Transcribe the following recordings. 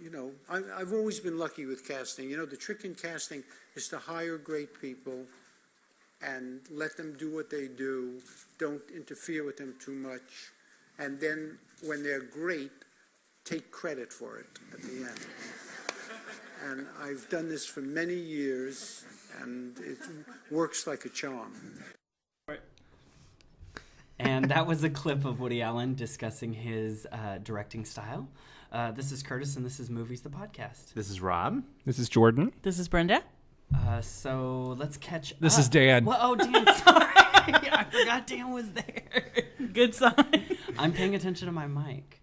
You know, I've always been lucky with casting. You know, the trick in casting is to hire great people and let them do what they do. Don't interfere with them too much. And then when they're great, take credit for it at the end. And I've done this for many years, and it works like a charm. And that was a clip of Woody Allen discussing his directing style. This is Curtis, and this is Movies, the podcast. This is Rob. This is Jordan. This is Brenda. So let's catch up. This is Dan. Well, oh, Dan, sorry. I forgot Dan was there. Good sign. I'm paying attention to my mic.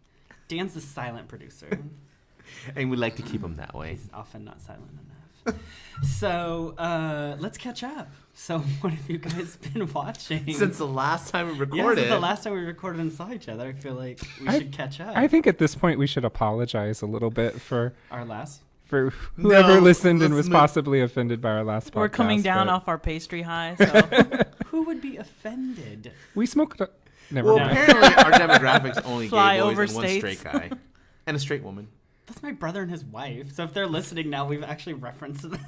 Dan's the silent producer. And we like to keep him that way. He's often not silent enough. So let's catch up. So what have you guys been watching? Since the last time we recorded. Yeah, since the last time we recorded and saw each other, I feel like we should catch up. I think at this point we should apologize a little bit for whoever listened and was possibly offended by our last podcast. We're coming down off our pastry high. So. Who would be offended? We smoked... Apparently our demographics only Fly gay boys over and one states. straight guy. And a straight woman. That's my brother and his wife. So if they're listening now, we've actually referenced them.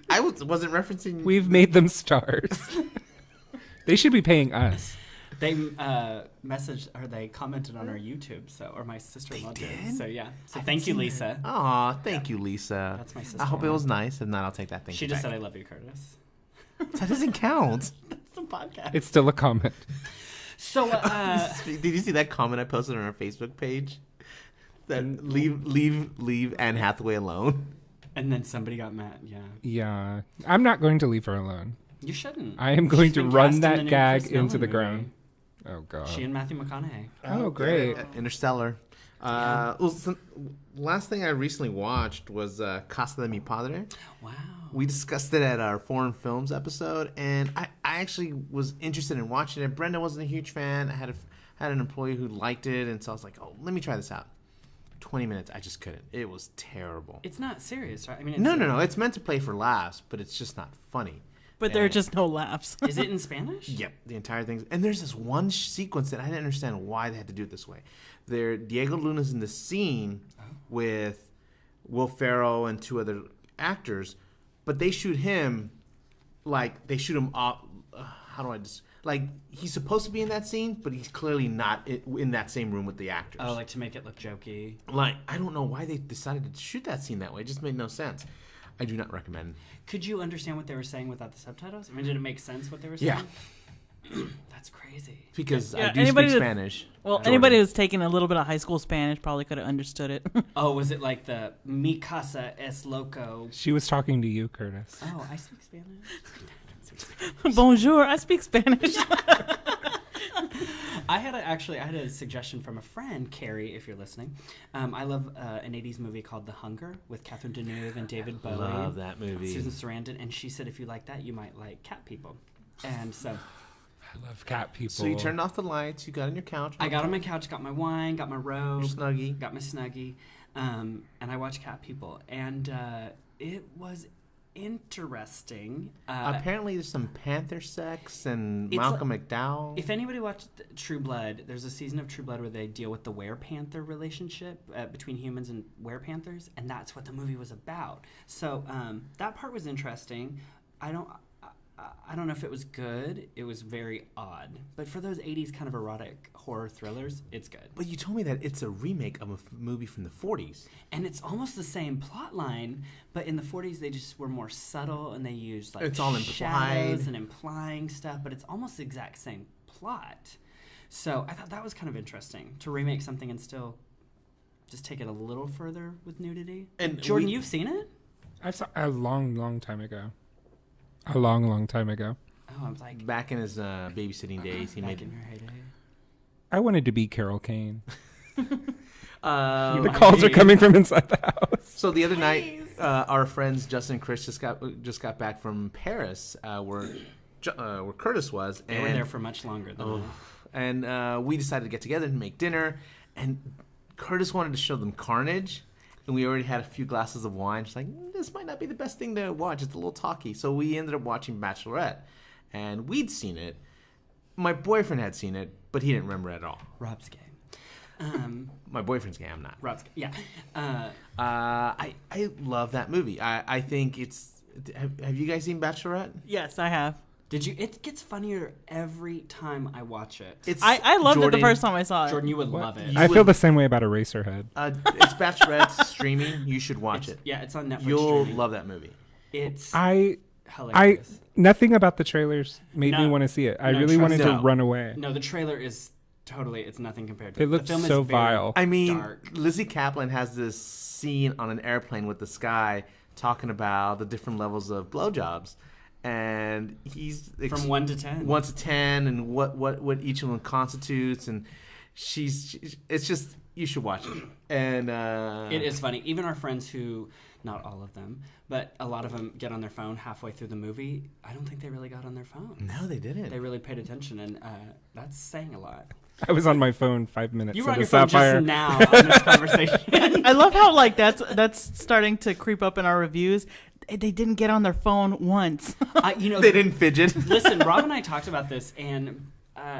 I wasn't referencing... We've made them stars. They should be paying us. They messaged, or they commented on our YouTube, or my sister-in-law did. So yeah. So thank you, Lisa. Aw, thank you, Lisa. That's my sister. I hope it was nice. If not, I'll take that thing She back. just said, I love you, Curtis. That doesn't count. That's the podcast. It's still a comment. So, did you see that comment I posted on our Facebook page? That leave Anne Hathaway alone. And then somebody got mad. Yeah. Yeah. I'm not going to leave her alone. You shouldn't. I am going She's to been run cast in that the new gag Chris into the Nolan ground. movie. Oh, God. She and Matthew McConaughey. Oh, great. Interstellar. Last thing I recently watched was Casa de mi Padre. Wow. We discussed it at our foreign films episode, and I actually was interested in watching it. Brenda wasn't a huge fan. I had an employee who liked it, and so I was like, oh, let me try this out. 20 minutes, I just couldn't. It was terrible. It's not serious, right? I mean, it's No. It's meant to play for laughs, but it's just not funny. But there are just no laughs. Is it in Spanish? Yep, the entire thing. And there's this one sequence that I didn't understand why they had to do it this way. Diego Luna's in the scene with Will Ferrell and two other actors, but they shoot him off. How do I just... Like, he's supposed to be in that scene, but he's clearly not in that same room with the actors. Oh, like to make it look jokey. Like, I don't know why they decided to shoot that scene that way. It just made no sense. I do not recommend. Could you understand what they were saying without the subtitles? I mean, did it make sense what they were saying? Yeah. That's crazy. Because I do speak Spanish. Well, anybody who's taken a little bit of high school Spanish probably could have understood it. Oh, was it like the Mi casa es loco? She was talking to you, Curtis. Oh, I speak Spanish. Bonjour, I speak Spanish. I had a suggestion from a friend, Carrie, if you're listening. I love an 80s movie called The Hunger with Catherine Deneuve and David Bowie. I love that movie. Susan Sarandon. And she said if you like that, you might like Cat People. And so... I love cat people. So you turned off the lights, you got on your couch. I got on my couch, got my wine, got my robe. Your Snuggie. Got my Snuggie. And I watched Cat People. And it was... interesting. Apparently there's some Panther sex and Malcolm McDowell. If anybody watched True Blood, there's a season of True Blood where they deal with the were-panther relationship between humans and were-panthers, and that's what the movie was about. So that part was interesting. I don't know if it was good. It was very odd. But for those 80s kind of erotic horror thrillers, it's good. But you told me that it's a remake of a movie from the 40s. And it's almost the same plot line, but in the 40s they just were more subtle and they used like it's all shadows implied. and implying stuff, but it's almost the exact same plot. So I thought that was kind of interesting to remake something and still just take it a little further with nudity. And Jordan, you've seen it? I saw a long time ago. A long time ago. Oh, I was like... Back in his babysitting days, he made... in your heyday. I wanted to be Carol Kane. The calls are coming from inside the house. So the other night, our friends Justin and Chris just got back from Paris, where Curtis was. They were there for much longer than that. And we decided to get together and make dinner. And Curtis wanted to show them Carnage. And we already had a few glasses of wine. She's like, this might not be the best thing to watch. It's a little talky. So we ended up watching Bachelorette. And we'd seen it. My boyfriend had seen it, but he didn't remember it at all. Rob's gay. My boyfriend's gay. I'm not. Rob's, yeah. I love that movie. I think it's. Have you guys seen Bachelorette? Yes, I have. Did you? It gets funnier every time I watch it. I loved Jordan, it the first time I saw it. Jordan, you would love it. I feel the same way about Eraserhead. It's Bachelorette streaming. You should watch it. Yeah, it's on Netflix. You'll streaming. love that movie. It's I hilarious. nothing about the trailers made me No. want to see it. I No, really wanted trust to me. run away. No, the trailer is totally. It's nothing compared to It the looks film. so is very vile. I mean, dark. Lizzie Kaplan has this scene on an airplane with this guy talking about the different levels of blowjobs, and he's From 1 to 10. 1 to 10, and what each of them constitutes, and it's just you should watch it. And It is funny. Even our friends who, not all of them, but a lot of them get on their phone halfway through the movie. I don't think they really got on their phone. No, they didn't. They really paid attention, and that's saying a lot. I was on my phone 5 minutes You were on into your phone Sapphire. just now on this conversation. I love how like that's starting to creep up in our reviews. They didn't get on their phone once. They didn't fidget. Listen, Rob and I talked about this, and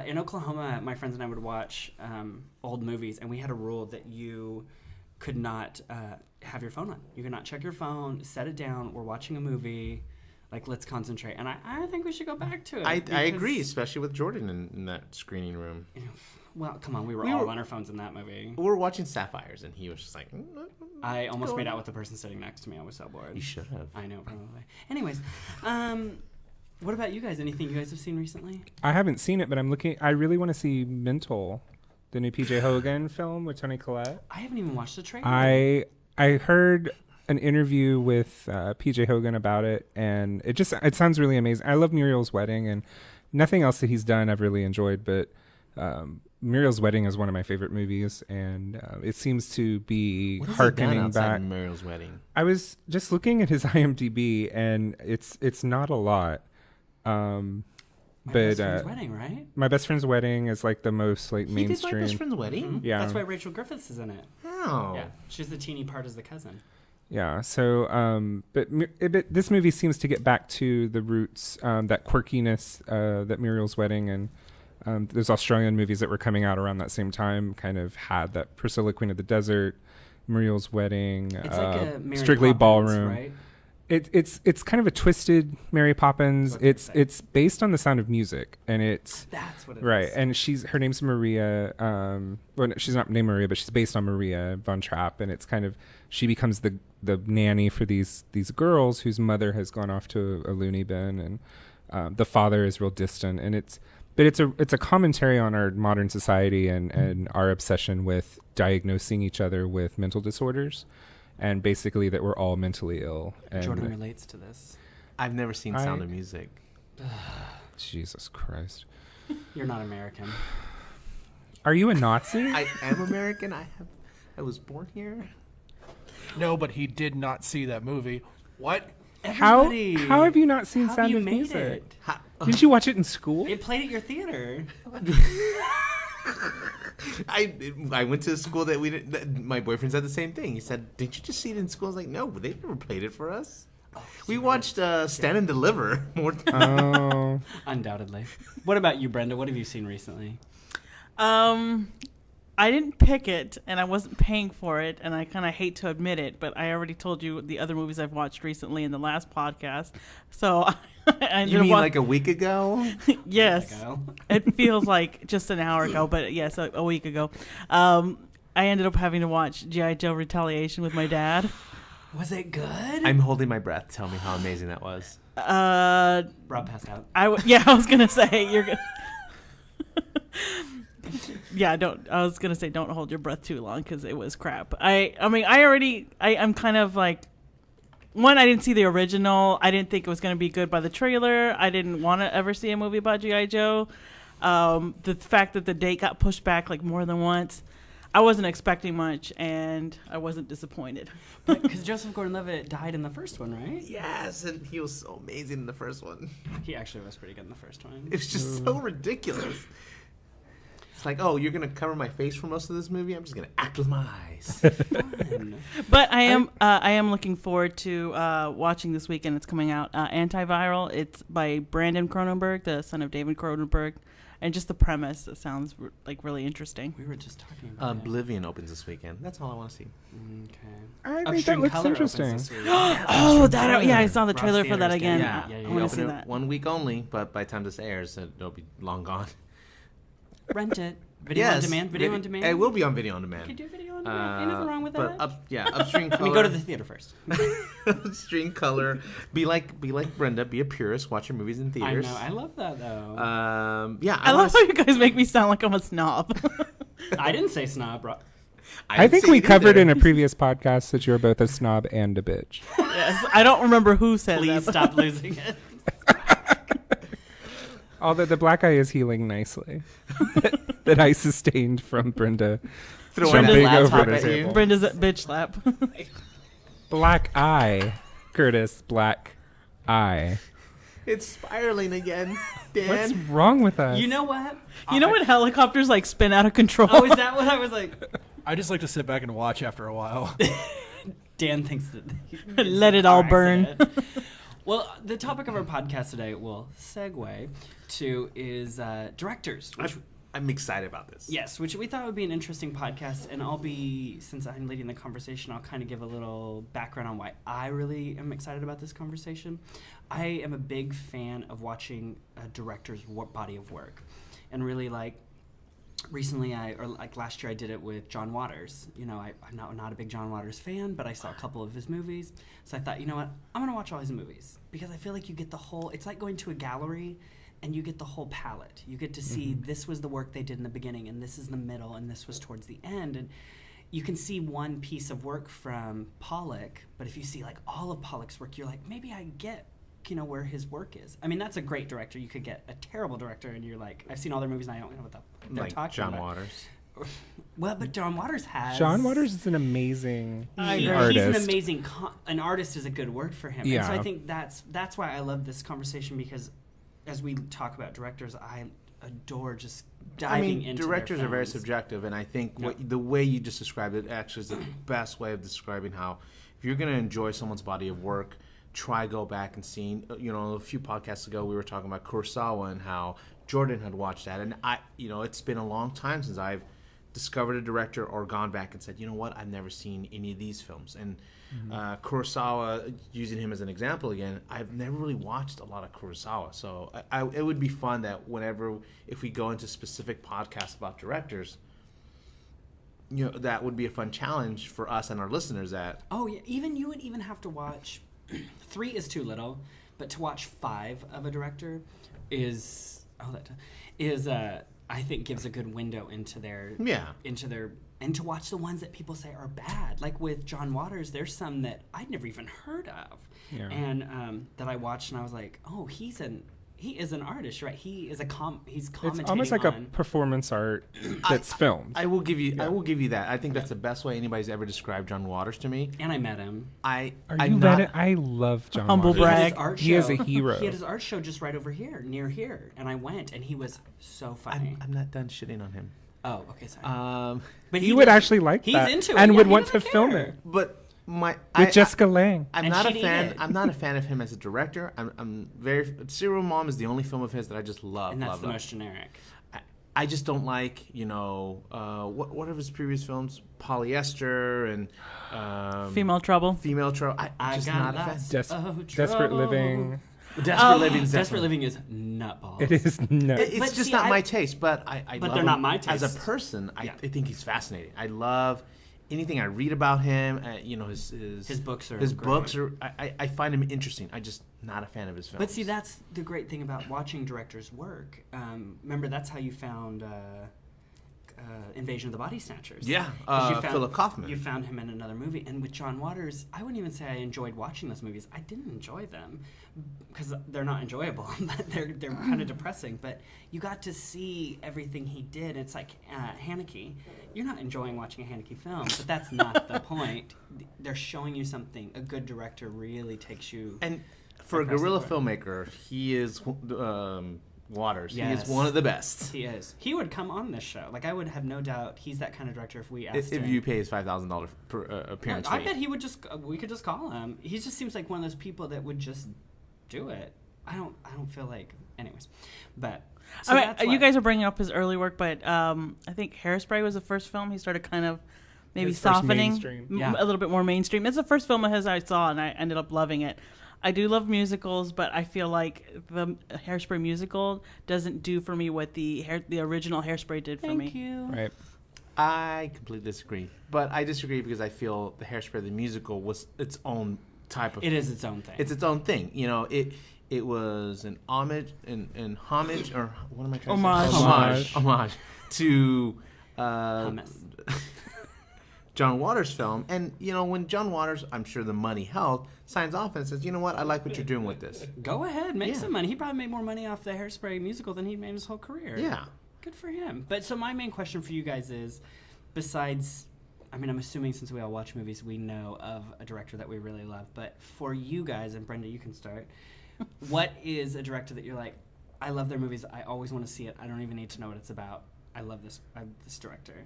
in Oklahoma, my friends and I would watch old movies, and we had a rule that you could not have your phone on. You could not check your phone, set it down. We're watching a movie. Like, let's concentrate. And I think we should go back to it. I agree, especially with Jordan in that screening room. Well, come on. We were all on our phones in that movie. We were watching Sapphires, and he was just like... I almost made out with the person sitting next to me. I was so bored. You should have. I know, probably. Anyways, what about you guys? Anything you guys have seen recently? I haven't seen it, but I'm looking. I really want to see Mental, the new PJ Hogan film with Toni Collette. I haven't even watched the trailer. I heard an interview with PJ Hogan about it, and it sounds really amazing. I love Muriel's Wedding, and nothing else that he's done I've really enjoyed, but Muriel's Wedding is one of my favorite movies, and it seems to be harkening back. Muriel's Wedding. I was just looking at his IMDb, and it's not a lot. My Best Friend's Wedding, right? My Best Friend's Wedding is like the most like He mainstream. did My Best Friend's Wedding? Mm-hmm. Yeah, That's why Rachel Griffiths is in it. Oh. Yeah, she's the teeny part as the cousin. Yeah. So, but this movie seems to get back to the roots, that quirkiness that Muriel's Wedding and those Australian movies that were coming out around that same time kind of had. That Priscilla, Queen of the Desert, Muriel's Wedding, It's like a Mary Strictly Poppins, Ballroom. right? It's kind of a twisted Mary Poppins. It's based on The Sound of Music, and That's what it right. is. And her name's Maria. Well, she's not named Maria, but she's based on Maria von Trapp, and it's kind of she becomes the nanny for these girls whose mother has gone off to a loony bin, and the father is real distant, and it's a commentary on our modern society and our obsession with diagnosing each other with mental disorders. And basically that we're all mentally ill. And Jordan relates to this. I've never seen Sound of Music. Jesus Christ. You're not American. Are you a Nazi? I am American. I was born here. No, but he did not see that movie. What? How Everybody. have you not seen How Sound you of made Music? it? Did you watch it in school? It played at your theater. I went to a school that my boyfriend said the same thing. He said, "Didn't you just see it in school?" I was like, "No, but they never played it for us." We watched Stand and Deliver more than Oh. Undoubtedly. What about you, Brenda? What have you seen recently? I didn't pick it, and I wasn't paying for it, and I kind of hate to admit it, but I already told you the other movies I've watched recently in the last podcast. So You mean like a week ago? Yes, it feels like just an hour ago, but yes, a week ago. I ended up having to watch G.I. Joe Retaliation with my dad. Was it good? I'm holding my breath. Tell me how amazing that was. Rob passed out. I was gonna say you're gonna. Yeah, I was gonna say don't hold your breath too long because it was crap. I'm kind of like, one, I didn't see the original. I didn't think it was gonna be good by the trailer. I didn't want to ever see a movie about G.I. Joe. The fact that the date got pushed back like more than once, I wasn't expecting much, and I wasn't disappointed. Because Joseph Gordon-Levitt died in the first one, right? Yes, and he was so amazing in the first one. He actually was pretty good in the first one. It's just so ridiculous. It's like, oh, you're gonna cover my face for most of this movie. I'm just gonna act with my eyes. Fun. But I am looking forward to watching this weekend. It's coming out, Antiviral. It's by Brandon Cronenberg, the son of David Cronenberg. and just the premise that sounds like really interesting. We were just talking about Oblivion opens this weekend. That's all I want to see. Okay. I think that Upstream looks Color opens interesting. this week. Oh, that yeah, I saw the Ross trailer for that Theaters again. game. I Yeah, want to Open see it that. 1 week only, but by the time this airs, it'll be long gone. Rent it. Video on demand. Video on demand. It will be on video on You can demand. do video on demand. Ain't nothing wrong with But that. upstream I color. mean, go to the theater first. upstream color. Be like Brenda. Be a purist. Watch your movies in I theaters. know. I love that though. I love how you guys make me sound like I'm a snob. I didn't say snob, bro. I think we covered in a previous podcast that you're both a snob and a bitch. Yes, I don't remember who said Please that. stop losing it. Although the black eye is healing nicely. that I sustained from Brenda Throwing jumping that over laptop the at you. table. Brenda's a bitch slap. Black eye. Curtis, black eye. It's spiraling again, Dan. What's wrong with us? You know what? You know when helicopters like spin out of control? Oh, is that what I was like? I just like to sit back and watch after a while. Dan thinks that Let it all burn. accident. Well, the topic of our podcast today will segue to is directors. Which, I'm excited about this. yes, which we thought would be an interesting podcast, and since I'm leading the conversation, I'll kind of give a little background on why I really am excited about this conversation. I am a big fan of watching a director's body of work, and really recently, last year, I did it with John Waters. You know, I'm not a big John Waters fan, but I saw a couple of his movies. So I thought, you know what? I'm going to watch all his movies because I feel like you get the whole, it's like going to a gallery and you get the whole palette. You get to see this was the work they did in the beginning and this is the middle and this was towards the end. And you can see one piece of work from Pollock, but if you see like all of Pollock's work, you're like, maybe I get where his work is. I mean, that's a great director. You could get a terrible director and you're like, I've seen all their movies and I don't know what they're Like talking John about. Waters. Well, but John Waters has... John Waters is an amazing He's artist. an amazing... an artist is a good word for him. Yeah. And so I think that's why I love this conversation, because as we talk about directors, I adore just diving into directors their are very films. subjective, and I think Yep. the way you just described it actually is the best way of describing how if you're going to enjoy someone's body of work, try go back and see. You know, a few podcasts ago we were talking about Kurosawa and how Jordan had watched that, and it's been a long time since I've discovered a director or gone back and said, you know what, I've never seen any of these films. And Kurosawa, using him as an example again, I've never really watched a lot of Kurosawa. So it would be fun that if we go into specific podcasts about directors, you know, that would be a fun challenge for us and our listeners. Oh, yeah. You would even have to watch... 3 is too little, but to watch 5 of a director I think gives a good window into their and to watch the ones that people say are bad. Like with John Waters, there's some that I'd never even heard of, and that I watched and I was like, oh, he is an artist, right? He is he's commentating. It's almost like a performance art that's filmed. I will give you that. I think that's the best way anybody's ever described John Waters to me. And I met him. I love John Humble Waters. brag. He had his art He show. is a hero. He had his art show just right over here, near here, and I went, and he was so funny. I'm not done shitting on him. Oh, okay, sorry. But He would actually like he's that into it, and yeah, would he want to doesn't film care. it But with Jessica Lange. I'm And not a she'd eat fan. it. I'm not a fan of him as a director. I'm very. Serial Mom is the only film of his that I just love. And that's love, the love. most generic. I just don't like, what are his previous films? Polyester and Female Trouble. Female Trouble. I'm just not a fan. Desperate Living. Desperate Living is nutballs. It is no. It's But just see, not my taste, but I But love they're him not my as a taste. person. Yeah. I think he's fascinating. I love anything I read about him. His books are his great. books are. I find him interesting. I just not a fan of his films. But see, that's the great thing about watching directors' work. Remember, that's how you found Invasion of the Body Snatchers. Yeah, 'Cause you Philip Kaufman. You found him in another movie. And with John Waters, I wouldn't even say I enjoyed watching those movies. I didn't enjoy them because they're not enjoyable. they're kind of depressing. But you got to see everything he did. It's like Haneke. You're not enjoying watching a Haneke film, but that's not the point. They're showing you something. A good director really takes you... And for a across the guerrilla board. filmmaker, he is Waters. Yes. He is one of the best. He is. He would come on this show. Like, I would have no doubt he's that kind of director if we asked If him. you pay his $5,000 per appearance I fee. bet he would we could just call him. He just seems like one of those people that would just do it. I don't feel like, anyways, but. So I mean, that's you why- guys are bringing up his early work, but I think Hairspray was the first film he started kind of maybe His first softening mainstream. Yeah. a little bit more mainstream. It's the first film of his I saw, and I ended up loving it. I do love musicals, but I feel like the Hairspray musical doesn't do for me what the original Hairspray did for me. Thank you. Right. I completely disagree, but I disagree because I feel the Hairspray the musical was its own type of. It is its own thing. It's its own thing. You know, it was an homage and homage, or what am I trying Homage. to say? Homage to Hummus. John Waters' film. And you know, when John Waters, I'm sure the money helped, signs off and says, you know what, I like what you're doing with this. Go ahead, make Yeah. some money. He probably made more money off the Hairspray musical than he made his whole career. Yeah. Good for him. But so my main question for you guys is, besides, I mean, I'm assuming since we all watch movies, we know of a director that we really love. But for you guys, and Brenda, you can start. What is a director that you're like, I love their movies. I always want to see it. I don't even need to know what it's about. I love this director.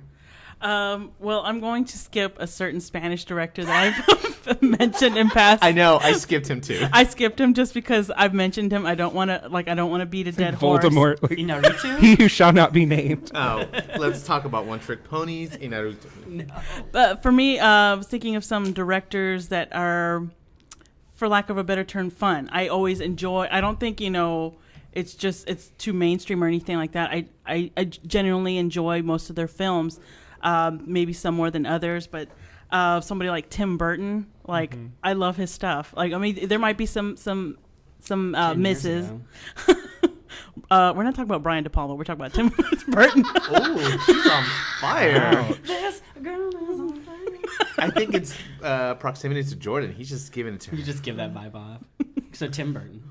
Well, I'm going to skip a certain Spanish director that I've mentioned in past. I know, I skipped him too. I skipped him just because I've mentioned him. I don't want to beat a dead horse. Voldemort, like, Inarritu? he who shall not be named. Oh, let's talk about One Trick Ponies. Inaruto. But for me, I was thinking of some directors that are, for lack of a better term, fun. I always enjoy. I don't think it's too mainstream or anything like that. I genuinely enjoy most of their films, maybe some more than others. But somebody like Tim Burton, like I love his stuff. Like I mean, there might be some 10 years misses. ago. We're not talking about Brian De Palma. We're talking about Tim Burton. Oh, she's on fire. This girl is on fire. I think it's proximity to Jordan. He's just giving it to her. You just give that vibe off. So Tim Burton.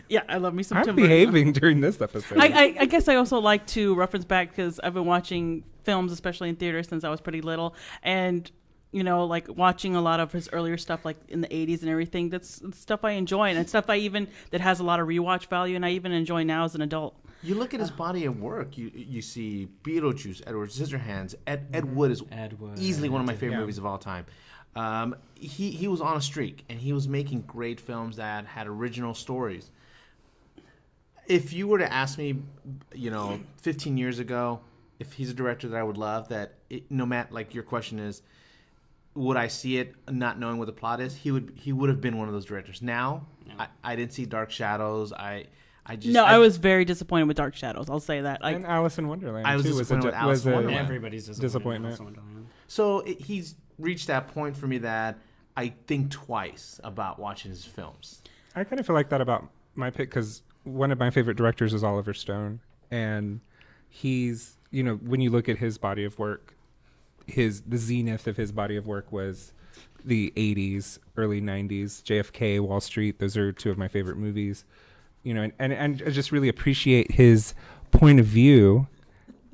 Yeah, I love me some I'm Tim Burton. behaving during this episode. I guess I also like to reference back because I've been watching films, especially in theater, since I was pretty little, and like watching a lot of his earlier stuff, like in the '80s and everything. That's stuff I enjoy, and it's stuff that has a lot of rewatch value, and I even enjoy now as an adult. You look at his body of work. You see Beetlejuice, Edward Scissorhands. Ed Wood is Ed Wood. easily one of my favorite Yeah. movies of all time. He was on a streak, and he was making great films that had original stories. If you were to ask me, 15 years ago, if he's a director that I would love, no matter, like your question is, would I see it not knowing what the plot is? He would have been one of those directors. Now, No. I didn't see Dark Shadows. I was very disappointed with Dark Shadows. I'll say that. and Alice in Wonderland I was too disappointed with Alice in Wonderland. Everybody's Disappointment. So he's reached that point for me that I think twice about watching his films. I kind of feel like that about my pick because one of my favorite directors is Oliver Stone, and he's when you look at his body of work, the zenith of his body of work was the 80s, early 90s, JFK, Wall Street. Those are two of my favorite movies. And I just really appreciate his point of view.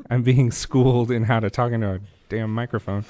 I'm being schooled in how to talk into a damn microphone.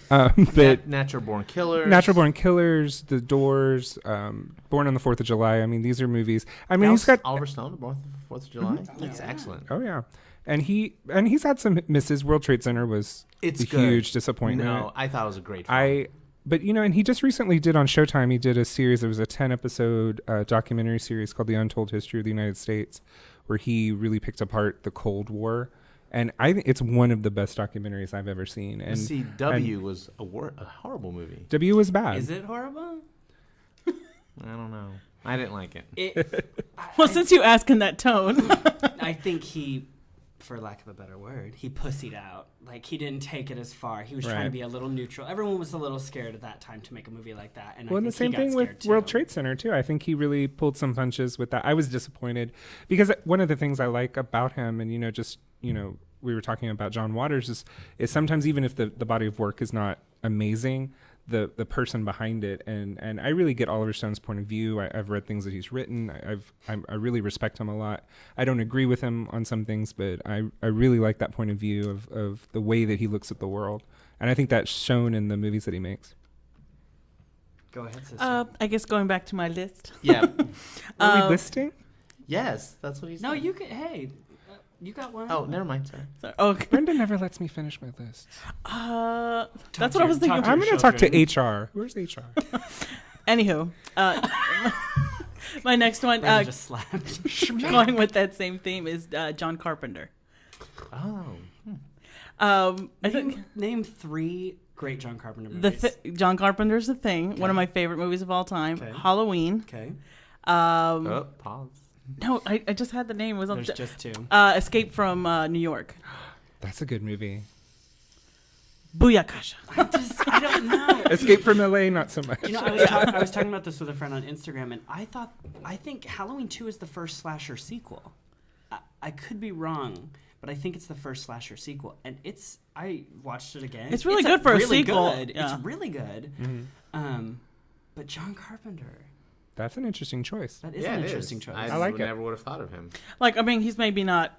But Natural Born Killers. Natural Born Killers, The Doors, Born on the 4th of July. I mean, these are movies. I mean, he's got Oliver Stone, Born on the 4th of July. That's excellent. Oh yeah, and he's had some misses. World Trade Center was It's a good. huge disappointment. No, I thought it was a great film. But and he just recently did on Showtime. He did a series. It was a 10-episode documentary series called The Untold History of the United States, where he really picked apart the Cold War. And I think it's one of the best documentaries I've ever seen. And See, W was a horrible movie. W was bad. Is it horrible? I don't know. I didn't like it. Well, since you ask in that tone, I think he, for lack of a better word, he pussied out. Like, he didn't take it as far. He was trying to Right. be a little neutral. Everyone was a little scared at that time to make a movie like that. And Well, I and the think same he got thing with scared, too. World Trade Center too. I think he really pulled some punches with that. I was disappointed because one of the things I like about him, and we were talking about John Waters, is sometimes even if the body of work is not amazing, the person behind it, and I really get Oliver Stone's point of view. I've read things that he's written. I really respect him a lot. I don't agree with him on some things, but I really like that point of view of the way that he looks at the world, and I think that's shown in the movies that he makes. Go ahead, sister. I guess going back to my list. Yeah. Are we listing? Yes, that's what he said. No, you could. Hey, you got one. Oh, never mind. Sorry. So, okay. Brenda never lets me finish my list. That's what I was thinking. talk to I'm your going to talk to children. HR. Where's HR? Anywho, my next one, Brandon just slapped. going with that same theme, is John Carpenter. Oh. I think Name 3 great John Carpenter movies. John Carpenter's The Thing, one of my favorite movies of all time. Okay. Halloween. Okay. Pause. No, I just had the name. It was on There's just 2. Escape from New York. That's a good movie. Booyakasha. I don't know. Escape from LA, not so much. You know, I was talking about this with a friend on Instagram, and I think Halloween 2 is the first slasher sequel. I could be wrong, but I think it's the first slasher sequel, and I watched it again. It's really good for a sequel. Good. Yeah. It's really good. Mm-hmm. But John Carpenter, That's an interesting choice. that is Yeah, an it interesting is. choice. I like it. never would have thought of him. Like, I mean, he's maybe not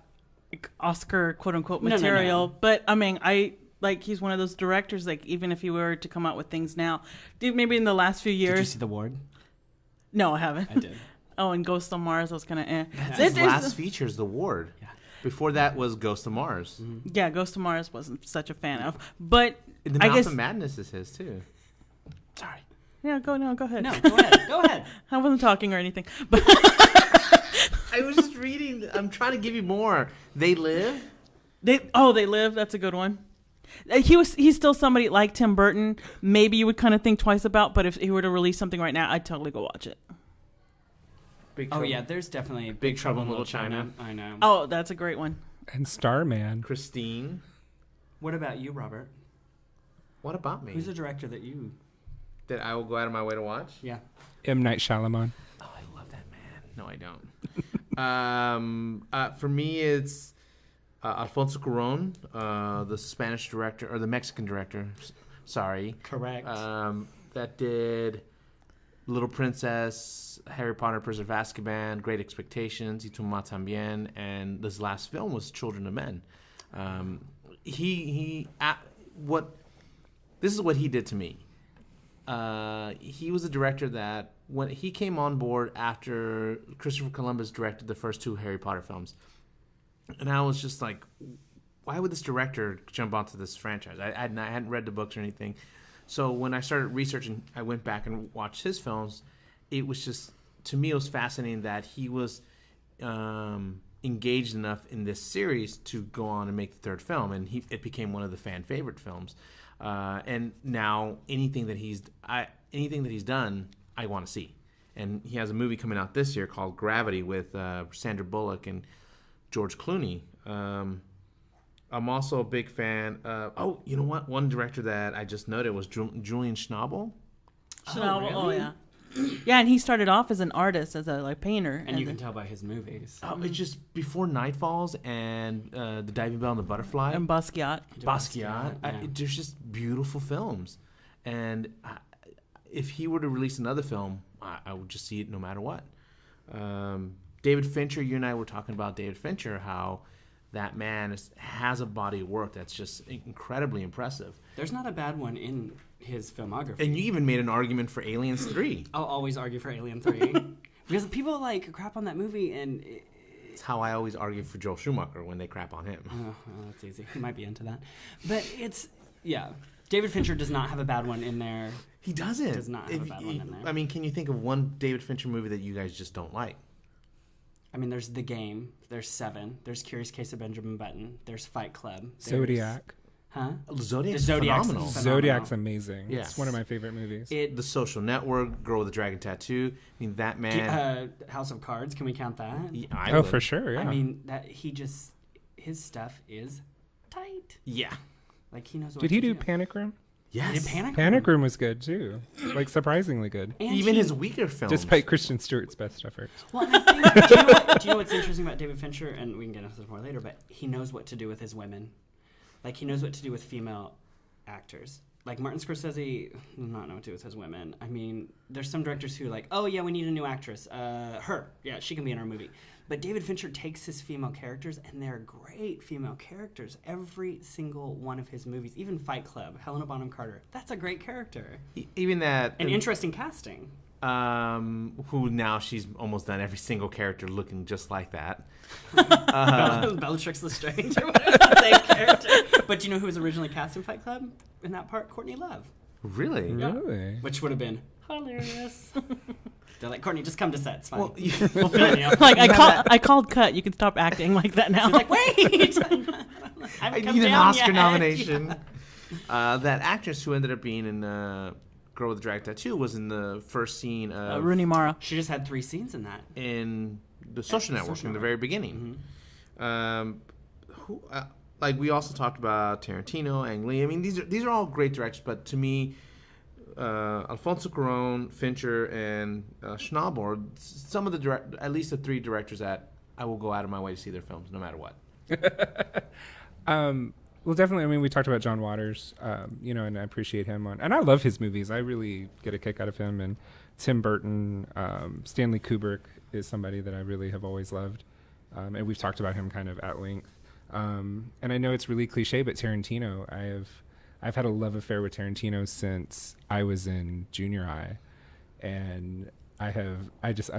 like, Oscar quote unquote No, no, material, no. but I mean, he's one of those directors. Like, even if he were to come out with things now, maybe in the last few Did you years. see The Ward? No, I haven't. I did. Oh, and Ghost on Mars, I was kind of That's This his is- last feature is The Ward. Yeah. Before that was Ghost of Mars. Yeah, Ghost of Mars wasn't such a fan of, but And the I Mouth guess of Madness is his too. Sorry. yeah. Go ahead. No, go ahead. Go ahead. I wasn't talking or anything, but I was just reading. I'm trying to give you more. They Live. They Live. That's a good one. He's still somebody like Tim Burton. Maybe you would kind of think twice about, but if he were to release something right now, I'd totally go watch it. Big Oh Trouble. yeah, there's definitely Big Trouble in Little China. I know. Oh, that's a great one. And Starman. Christine. What about you, Robert? What about me? Who's a director that you? That I will go out of my way to watch? Yeah. M. Night Shyamalan. Oh, I love that man. No, I don't. For me, it's Alfonso Cuarón, the Spanish director or the Mexican director. Sorry. Correct. That did Little Princess, Harry Potter, Prisoner of Azkaban, Great Expectations, Y tu mamá también, and this last film was Children of Men. This is what he did to me. He was a director that when he came on board after Christopher Columbus directed the first 2 Harry Potter films, and I was just like, why would this director jump onto this franchise? I hadn't read the books or anything. So when I started researching, I went back and watched his films. It was just, to me, it was fascinating that he was engaged enough in this series to go on and make the 3rd film, and it became one of the fan favorite films. And now anything that he's done, I want to see. And he has a movie coming out this year called Gravity with Sandra Bullock and George Clooney. I'm also a big fan of, you know what? One director that I just noted was Julian Schnabel. Schnabel, really? yeah. Yeah, and he started off as an artist, as a painter. and you can tell by his movies. It's just before Night Falls and The Diving Bell and the Butterfly. and Basquiat. Basquiat. Yeah. There's just beautiful films. And if he were to release another film, I would just see it no matter what. David Fincher, you and I were talking about David Fincher, how that man has a body of work that's just incredibly impressive. There's not a bad one in his filmography. And you even made an argument for Aliens 3. I'll always argue for Alien 3 because people like crap on that movie, and It's how I always argue for Joel Schumacher when they crap on him. well, that's easy. He might be into that, but David Fincher does not have a bad one in there. He doesn't. Does not have a bad one in there. I mean, can you think of one David Fincher movie that you guys just don't like? I mean, there's The Game, there's Seven, there's Curious Case of Benjamin Button, there's Fight Club, there's, Zodiac. Huh? Zodiac's Zodiac's phenomenal. phenomenal. Zodiac's amazing. Yes. It's one of my favorite movies. The Social Network, Girl with the Dragon Tattoo. I mean, that man. House of Cards, can we count that? I Oh, would. for sure, yeah. I mean, his stuff is tight. Yeah. Like, he knows what Did he to do Panic Room? Yes. He did Panic Room? Panic Room was good, too. Like, surprisingly good. And Even he- his weaker films. Despite Kristen Stewart's best efforts. Well, and I think, do you know what's interesting about David Fincher? And we can get into this more later, but he knows what to do with his women. Like, he knows what to do with female actors. Like, Martin Scorsese does not know what to do with his women. I mean, there's some directors who are like, oh, yeah, we need a new actress. Her. Yeah, she can be in our movie. But David Fincher takes his female characters, and they're great female characters. Every single one of his movies, even Fight Club, Helena Bonham Carter, that's a great character. Even that. And interesting casting. Who now she's almost done every single character looking just like that. Bellatrix Lestrange or whatever, the same character. But do you know who was originally cast in Fight Club in that part? Courtney Love. Really? Yeah. Really? Which would have been hilarious. They're like, Courtney, just come to set. It's fine. Well, We'll film you. Like I called cut. You can stop acting like that now. She's like, wait. I need an Oscar nomination. That actress who ended up being in Girl with the Dragon Tattoo was in the first scene of Rooney Mara. She just had 3 scenes in that. in the Social Network in the very beginning. Like we also talked about Tarantino, Ang Lee. I mean, these are all great directors, but to me, Alfonso Cuarón, Fincher, and Schnabel are some of the at least the 3 directors that I will go out of my way to see their films, no matter what. Well, definitely. I mean, we talked about John Waters, and I appreciate him and I love his movies. I really get a kick out of him. And Tim Burton, Stanley Kubrick is somebody that I really have always loved, and we've talked about him kind of at length. And I know it's really cliche, but Tarantino, I've had a love affair with Tarantino since I was in junior high, and I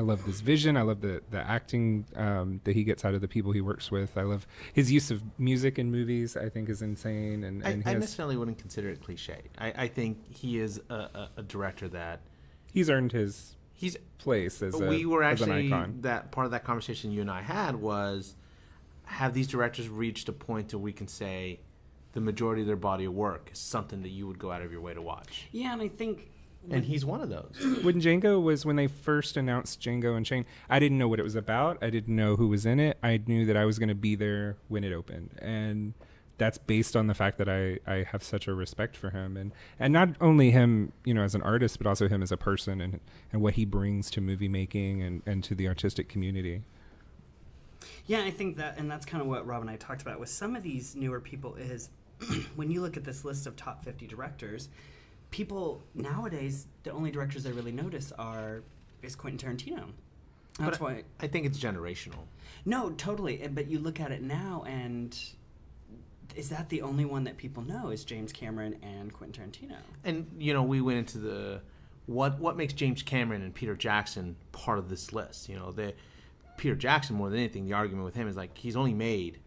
love this vision. I love the acting that he gets out of the people he works with. I love his use of music in movies. I think is insane. And I necessarily wouldn't consider it cliche. I think he is a director that he's earned his place as we were as an actually icon. That part of that conversation you and I had was, have these directors reached a point where we can say the majority of their body of work is something that you would go out of your way to watch? Yeah, and I think... And he's one of those. When they first announced Django Unchained, I didn't know what it was about. I didn't know who was in it. I knew that I was going to be there when it opened. And that's based on the fact that I have such a respect for him. And not only him, as an artist, but also him as a person and what he brings to movie making and to the artistic community. Yeah, I think that's kind of what Rob and I talked about with some of these newer people is when you look at this list of top 50 directors, people nowadays, the only directors they really notice is Quentin Tarantino. That's why I think it's generational. No, totally. But you look at it now, and is that the only one that people know is James Cameron and Quentin Tarantino? And we went into the what makes James Cameron and Peter Jackson part of this list. Peter Jackson, more than anything, the argument with him is like he's only made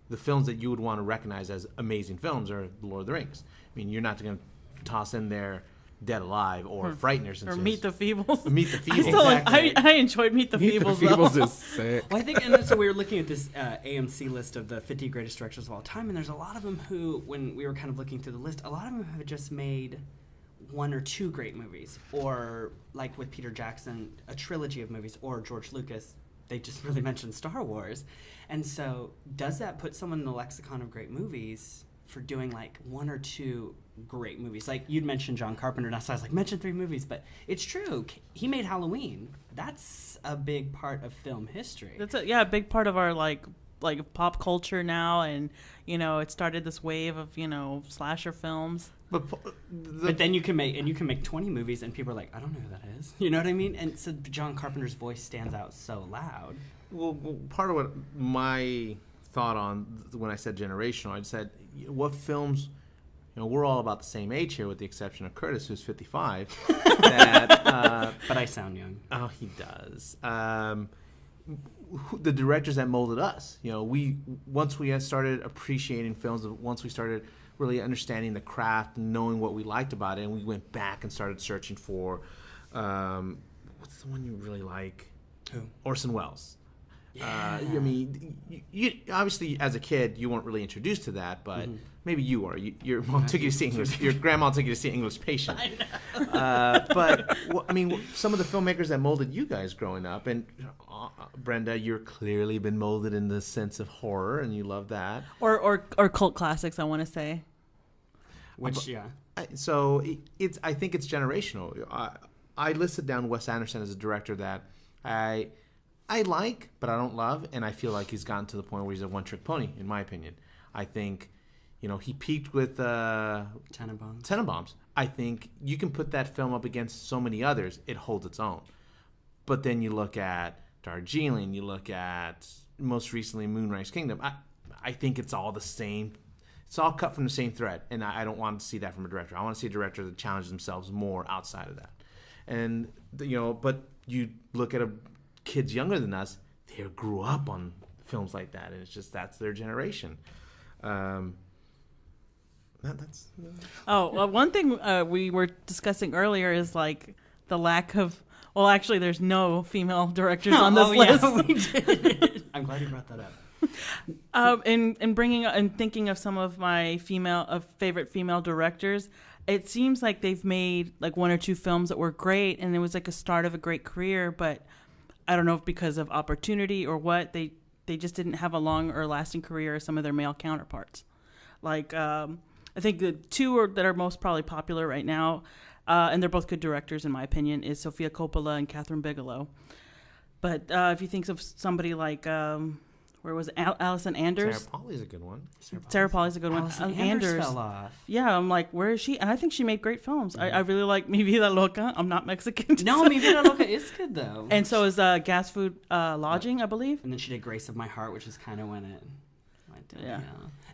the films that you would want to recognize as amazing films are The Lord of the Rings. I mean, you're not going to toss in there Dead Alive or Frighteners or Meet the Feebles. Meet the Feebles. I enjoyed Meet the Feebles. Meet the Feebles is sick. Well, I think, and so we were looking at this AMC list of the 50 greatest directors of all time, and there's a lot of them who, when we were kind of looking through the list, a lot of them have just made 1 or 2 great movies, or like with Peter Jackson, a trilogy of movies, or George Lucas, they just really mentioned Star Wars. And so does that put someone in the lexicon of great movies for doing like 1 or 2 great movies? Like you'd mentioned John Carpenter, and so I was like, mention 3 movies, but it's true. He made Halloween. That's a big part of film history. That's a big part of our like pop culture now, and it started this wave of slasher films. But then you can make 20 movies, and people are like, I don't know who that is. You know what I mean? And so John Carpenter's voice stands out so loud. Well, part of what my thought on when I said generational, I said what films. We're all about the same age here, with the exception of Curtis, who's 55. But I sound young. Oh, he does. The directors that molded us. Once we started appreciating films, once we started really understanding the craft and knowing what we liked about it, and we went back and started searching for, what's the one you really like? Who? Orson Welles. Yeah. I mean, you obviously as a kid you weren't really introduced to that, but maybe you were. Your mom took you to see English. Your grandma took you to see English Patient. But some of the filmmakers that molded you guys growing up, and Brenda, you're clearly been molded in the sense of horror, and you love that. Or cult classics, I want to say. Which yeah. So I think it's generational. I listed down Wes Anderson as a director that I like, but I don't love, and I feel like he's gotten to the point where he's a one-trick pony, in my opinion. I think, he peaked with Tenenbaums. I think you can put that film up against so many others, it holds its own. But then you look at Darjeeling, you look at, most recently, Moonrise Kingdom. I think it's all the same. It's all cut from the same thread, and I don't want to see that from a director. I want to see a director that challenges themselves more outside of that. And, but you look at kids younger than us, they grew up on films like that, and it's just that's their generation. One thing we were discussing earlier is like the lack of. Well, actually, there's no female directors on this list. Yeah, we did. I'm glad you brought that up. And bringing and thinking of some of my favorite female directors, it seems like they've made like one or two films that were great, and it was like a start of a great career. But I don't know if because of opportunity or what, they just didn't have a long or lasting career as some of their male counterparts. Like I think the two that are most probably popular right now. And they're both good directors, in my opinion, is Sofia Coppola and Catherine Bigelow. But if you think of somebody like, where was it? Alison Anders? Sarah Polly's a good one. Sarah Polly's a good one. Alison Anders fell off. Yeah, I'm like, where is she? And I think she made great films. I really like Mi Vida Loca. I'm not Mexican. No, Mi Vida Loca is good, though. And so is Gas Food Lodging, I believe. And then she did Grace of My Heart, which is kind of when it went down. Yeah.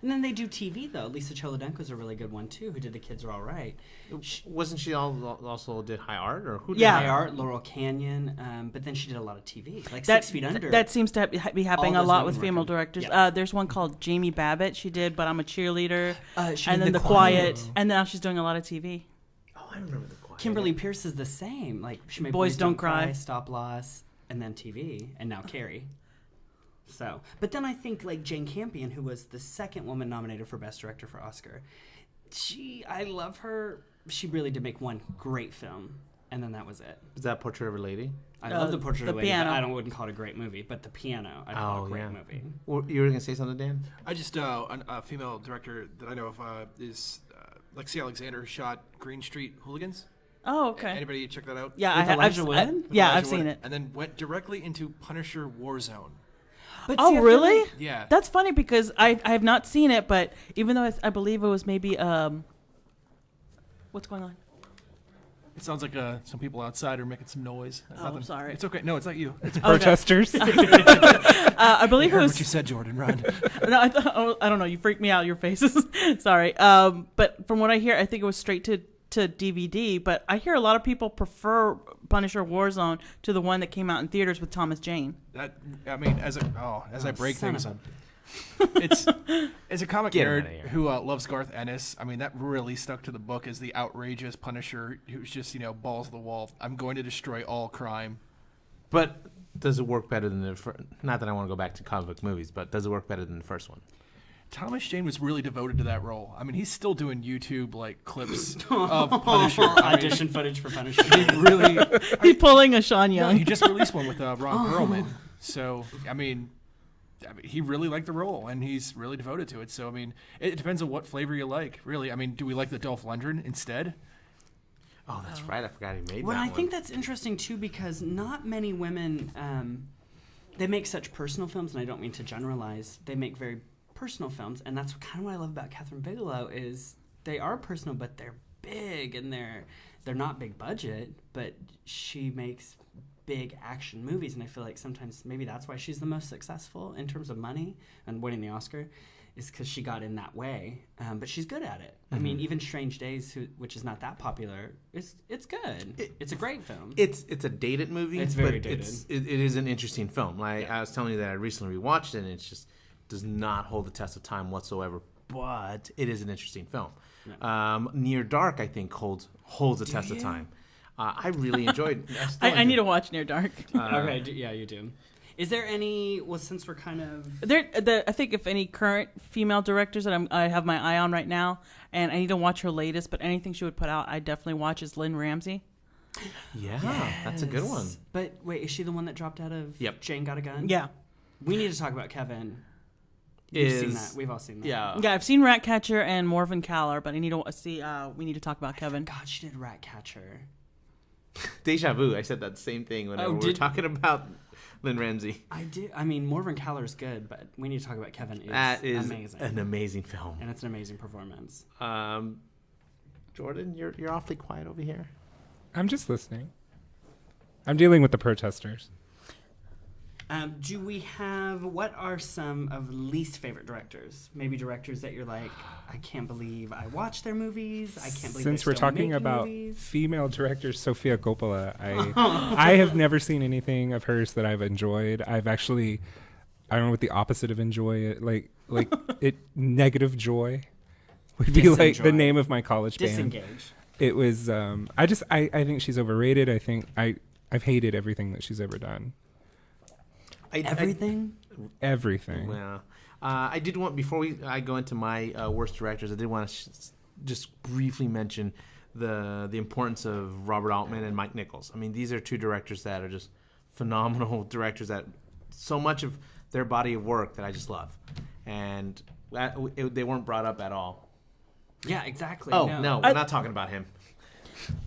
And then they do TV, though. Lisa Cholodenko's a really good one, too, who did The Kids Are All Right. Wasn't she also did High Art? Or who did Yeah. High Art, Laurel Canyon, but then she did a lot of TV, like That, 6 Feet Under. That seems to be happening a those lot women with were female good. directors. Yeah. There's one called Jamie Babbitt. She did, but I'm a cheerleader. She And did then The Quiet. And now she's doing a lot of TV. Oh, I remember The Quiet. Kimberly Pierce is the same. Like she made Boys Don't Cry, Stop Loss, and then TV, and now Carrie. So, but then I think like Jane Campion, who was the second woman nominated for Best Director for Oscar. I love her. She really did make one great film, and then that was it. Is that Portrait of a Lady? I love The Portrait The of a Lady, Piano. but I wouldn't call it a great movie. But The Piano, I'd call it a great movie. Well, you were going to say something, Dan? I just a female director that I know of is Lexi Alexander, who shot Green Street Hooligans. Oh, okay. Anybody check that out? Yeah, With Elijah Wood? I've seen it. And then went directly into Punisher Warzone. But Oh, see, I feel really? like- Yeah. That's funny because I have not seen it, but even though I believe it was maybe what's going on? It sounds like some people outside are making some noise. Oh, I'm sorry. It's okay. No, it's not you. It's Protesters. I believe it heard was. what you said, Jordan. Run. No, I don't know. You freaked me out. Your faces. Sorry. But from what I hear, I think it was straight to DVD. But I hear a lot of people prefer Punisher Warzone to the one that came out in theaters with Thomas Jane. That I mean, as I break son things of up, it's a comic Get him outta nerd here. who loves Garth Ennis. I mean, that really stuck to the book as the outrageous Punisher who's just balls to the wall. I'm going to destroy all crime. But does it work better than the first? Not that I want to go back to comic book movies, but does it work better than the first one? Thomas Jane was really devoted to that role. I mean, he's still doing YouTube clips of Punisher. audition footage for Punisher. He really He's pulling a Sean no, Young. he just released one with Ron Perlman. So I mean, he really liked the role, and he's really devoted to it. So I mean, it depends on what flavor you like. Really, I mean, do we like the Dolph Lundgren instead? Oh, that's right. I forgot he made Well, that I one. think that's interesting too because not many women they make such personal films, and I don't mean to generalize. They make very personal films, and that's kind of what I love about Catherine Bigelow is they are personal, but they're big, and they're not big budget, but she makes big action movies, and I feel like sometimes maybe that's why she's the most successful in terms of money and winning the Oscar. Is because she got in that way, but she's good at it. I mean, even Strange Days, which is not that popular, it's good. It's a great film. It's a dated movie. It's very but dated. It is an interesting film. Like I was telling you that I recently rewatched it, and it just does not hold the test of time whatsoever. But it is an interesting film. Near Dark, I think, holds the test of time. I really enjoyed. I need to watch Near Dark. Okay, yeah, you do. Is there any? Well, since we're kind of I think if any current female directors that I have my eye on right now, and I need to watch her latest, but anything she would put out, I definitely watch is Lynn Ramsey. Yeah, that's a good one. But wait, is she the one that dropped out of Yep. Jane Got a Gun? Yeah. We need to talk about Kevin. We've seen that. We've all seen that. Yeah. Yeah, I've seen Ratcatcher and Morven Caller, but I need to see. We need to talk about Kevin. God, she did Ratcatcher. Deja vu. I said that same thing whenever we were talking about Lynn Ramsey. I do. I mean, Morven Caller is good, but we need to talk about Kevin. That is amazing. an amazing film. And it's an amazing performance. Jordan, you're awfully quiet over here. I'm just listening. I'm dealing with the protesters. Do we have, what are some of least favorite directors? Maybe directors that you're like, I can't believe I watched their movies. I can't believe Since they're we're still talking making about movies. female director Sofia Coppola, I have never seen anything of hers that I've enjoyed. I've actually, I don't know what the opposite of enjoy it, like negative joy would be like the Disenjoy. name of my college band. Disengage. It was. I think she's overrated. I think I've hated everything that she's ever done. Everything? Everything. Yeah. I did want, before I go into my worst directors, I did want to just briefly mention the importance of Robert Altman and Mike Nichols. I mean, these are two directors that are just phenomenal directors that so much of their body of work that I just love. And they weren't brought up at all. Yeah, exactly. Oh, no, we're not talking about him.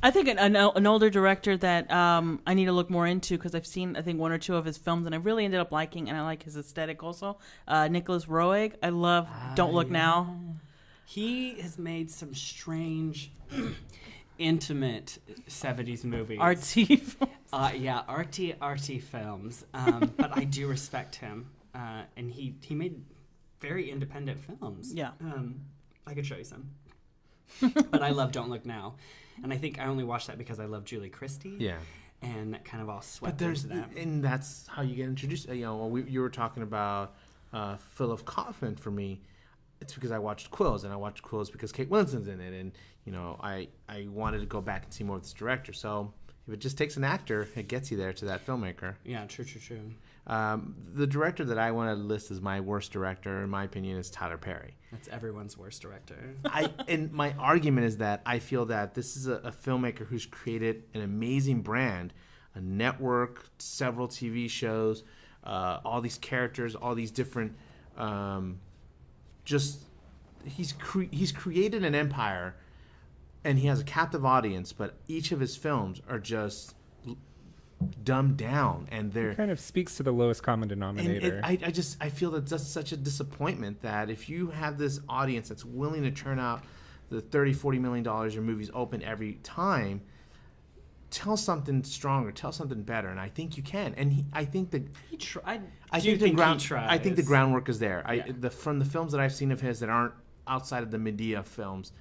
I think an older director that I need to look more into, because I've seen, I think, one or two of his films, and I really ended up liking, and I like his aesthetic also. Nicholas Roeg. I love Don't Look Now. He has made some strange, intimate 70s movies. Artsy films. Yeah, arty films. But I do respect him. And he made very independent films. Yeah. I could show you some. But I love Don't Look Now. And I think I only watched that because I love Julie Christie. Yeah. And that kind of all swept But there's into that. and that's how you get introduced. You were talking about Philip Kaufman for me. It's because I watched Quills, and I watched Quills because Kate Winslet's in it, and I wanted to go back and see more of this director. So if it just takes an actor, it gets you there to that filmmaker. Yeah, true. The director that I want to list as my worst director, in my opinion, is Tyler Perry. That's everyone's worst director. And my argument is that I feel that this is a filmmaker who's created an amazing brand, a network, several TV shows, all these characters, all these different. He's created an empire, and he has a captive audience. But each of his films are just dumbed down, and they're It kind of speaks to the lowest common denominator. And I feel that that's such a disappointment that if you have this audience that's willing to turn out the $30-40 million your movies open every time, tell something stronger, tell something better, and I think you can. And I think that He tried. I think the tries. groundwork is there. Yeah. From the films that I've seen of his that aren't outside of the Medea films,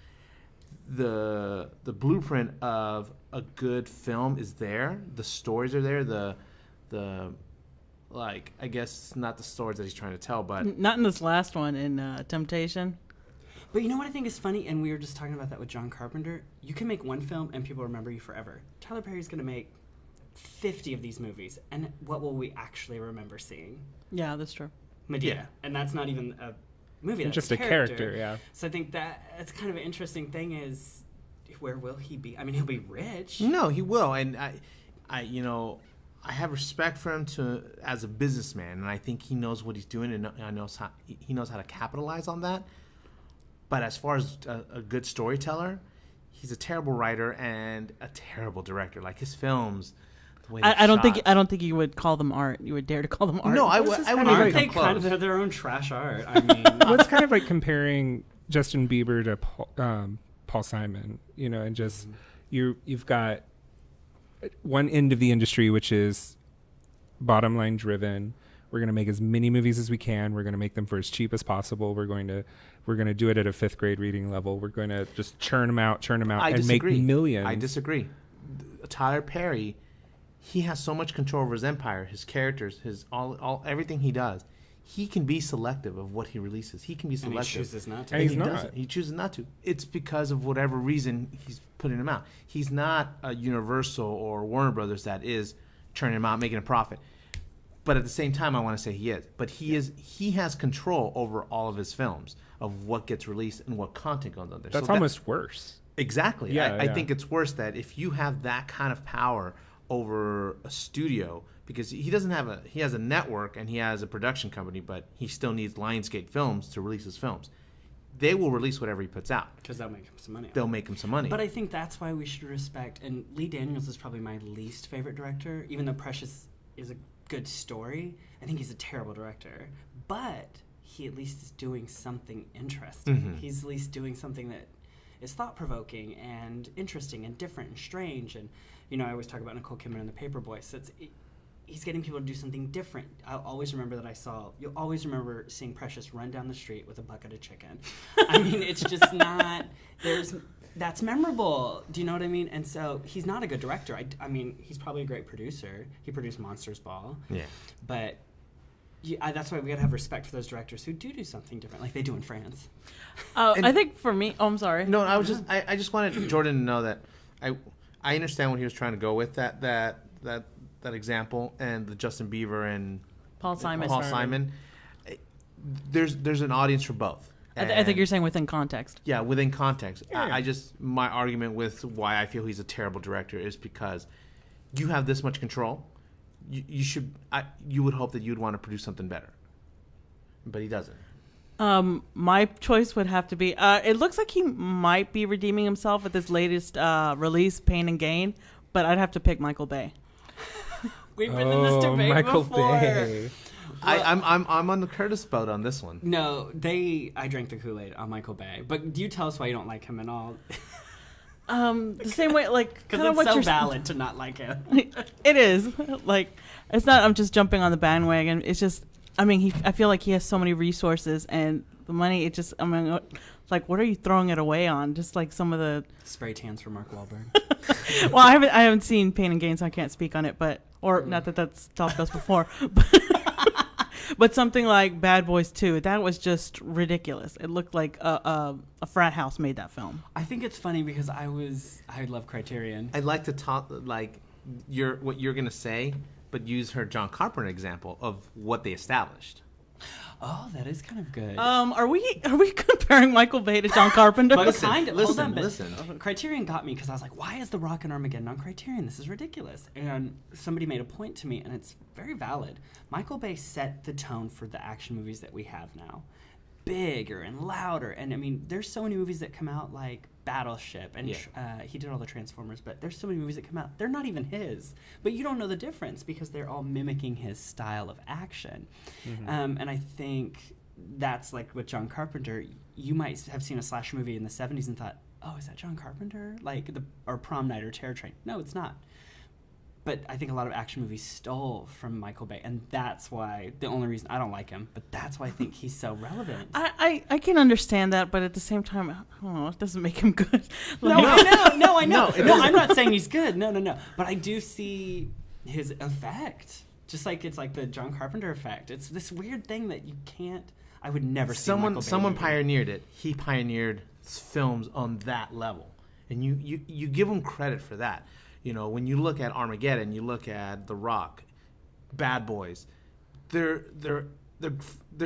the blueprint of a good film is there. The stories are there. The I guess not the stories that he's trying to tell, but Not in this last one, in Temptation. But you know what I think is funny, and we were just talking about that with John Carpenter. You can make one film and people remember you forever. Tyler Perry's going to make 50 of these movies, and what will we actually remember seeing? Yeah, that's true. Medea. Yeah. And that's not even a movie, that's just a character, yeah. So I think that's kind of an interesting thing is, where will he be? I mean, he'll be rich. no, he will. And I have respect for him as a businessman, and I think he knows what he's doing, and he knows how to capitalize on that. But as far as a good storyteller, he's a terrible writer and a terrible director. Like his films, the way I don't think you would call them art. You would dare to call them art. No, I wouldn't even Aren't they come kind close. of their own trash art? I mean, Well, it's kind of like comparing Justin Bieber to Paul Simon, and just you've got one end of the industry, which is bottom line driven. We're going to make as many movies as we can. We're going to make them for as cheap as possible. We're going to do it at a 5th grade reading level. We're going to just churn them out, and make millions. I disagree. Tyler Perry, he has so much control over his empire, his characters, his all everything he does. He can be selective of what he releases. He can be and selective. he chooses not to. And he's he not. doesn't. He chooses not to. It's because of whatever reason he's putting them out. He's not a Universal or Warner Brothers that is churning them out, making a profit. But at the same time, I want to say he is. But he has control over all of his films, of what gets released and what content goes on there. That's So almost worse. Exactly. Yeah, I yeah. think it's worse that if you have that kind of power over a studio, because he has a network and he has a production company, but he still needs Lionsgate Films to release his films. They will release whatever he puts out. Because they'll make him some money. They'll make him some money. But I think that's why we should respect, and Lee Daniels is probably my least favorite director, even though Precious is a good story. I think he's a terrible director. But he at least is doing something interesting. Mm-hmm. He's at least doing something that is thought-provoking and interesting and different and strange. And, I always talk about Nicole Kidman and the Paperboy. So he's getting people to do something different. I'll always remember you'll always remember seeing Precious run down the street with a bucket of chicken. I mean, it's just not, that's memorable. Do you know what I mean? And so he's not a good director. I mean, he's probably a great producer. He produced Monsters Ball. yeah. But that's why we gotta have respect for those directors who do something different, like they do in France. I think for me, I'm sorry. No, I just wanted Jordan to know that I understand what he was trying to go with that example and the Justin Bieber and Paul Simon. Paul Simon. There's an audience for both. I think you're saying within context. Yeah, within context. Yeah. My argument with why I feel he's a terrible director is because you have this much control. You would hope that you'd want to produce something better, but he doesn't. My choice would have to be. It looks like he might be redeeming himself with his latest release, Pain and Gain, but I'd have to pick Michael Bay. We've been in this debate Michael before. Bay. I'm on the Curtis boat on this one. No, I drank the Kool-Aid on Michael Bay. But do you tell us why you don't like him at all? The same way, like, Because kind of it's what so you're valid to not like him. It is. Like, it's not I'm just jumping on the bandwagon. It's just, I mean, I feel like he has so many resources and the money, it just, I mean, like, what are you throwing it away on? Just like some of the... Spray tans for Mark Wahlberg. Well, I haven't seen Pain and Gain, so I can't speak on it, but, or not that that's talked us before, but something like Bad Boys 2, that was just ridiculous. It looked like a frat house made that film. I think it's funny because I love Criterion. I'd like to talk like what you're gonna say, but use her John Carpenter example of what they established. Oh, that is kind of good. Are we comparing Michael Bay to John Carpenter? But kind of. Hold on, but listen. Criterion got me because I was like, why is The Rock and Armageddon on Criterion? This is ridiculous. And somebody made a point to me, and it's very valid. Michael Bay set the tone for the action movies that we have now. Bigger and louder. And I mean, there's so many movies that come out like Battleship, and he did all the Transformers, but there's so many movies that come out, they're not even his. But you don't know the difference because they're all mimicking his style of action. Mm-hmm. And I think that's like with John Carpenter. You might have seen a slasher movie in the 70s and thought, oh, is that John Carpenter? Like or Prom Night or Terror Train. No, it's not. But I think a lot of action movies stole from Michael Bay, and that's why, the only reason I don't like him, but that's why I think he's so relevant. I can understand that, but at the same time, I don't know, it doesn't make him good. No, I know. No, I'm not saying he's good. No. But I do see his effect. Just like it's like the John Carpenter effect. It's this weird thing that you can't, I would never see Michael Bay Someone movie. pioneered it. He pioneered films on that level. And you give him credit for that. You know, when you look at Armageddon, you look at The Rock, Bad Boys, they're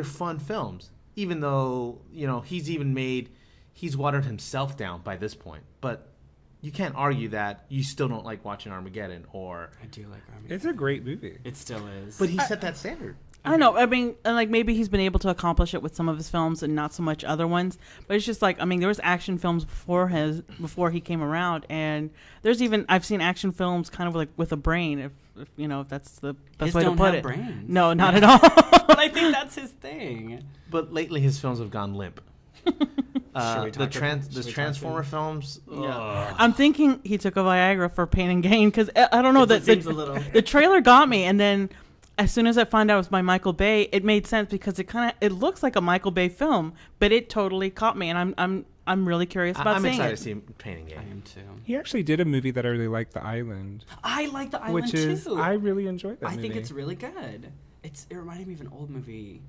fun films. Even though, you know, he's watered himself down by this point. But you can't argue that you still don't like watching Armageddon or... I do like Armageddon. It's a great movie. It still is. But he set that standard. I know. I mean, and like maybe he's been able to accomplish it with some of his films and not so much other ones. But it's just like, I mean, there was action films before he came around, and there's even I've seen action films kind of like with a brain, if you know, if that's the best way to put it. Brains. No, not at all. But I think that's his thing. But lately his films have gone limp. The Transformer films. Yeah. I'm thinking he took a Viagra for Pain and Gain because I don't know It that seems a little. the trailer got me, and then as soon as I found out it was by Michael Bay, it made sense because it looks like a Michael Bay film, but it totally caught me, and I'm really curious about I'm seeing excited it. to see Pain and Gain. I am too. He actually did a movie that I really liked, The Island, I like The Island which is too. I really enjoyed that I movie. think it's really good. It reminded me of an old movie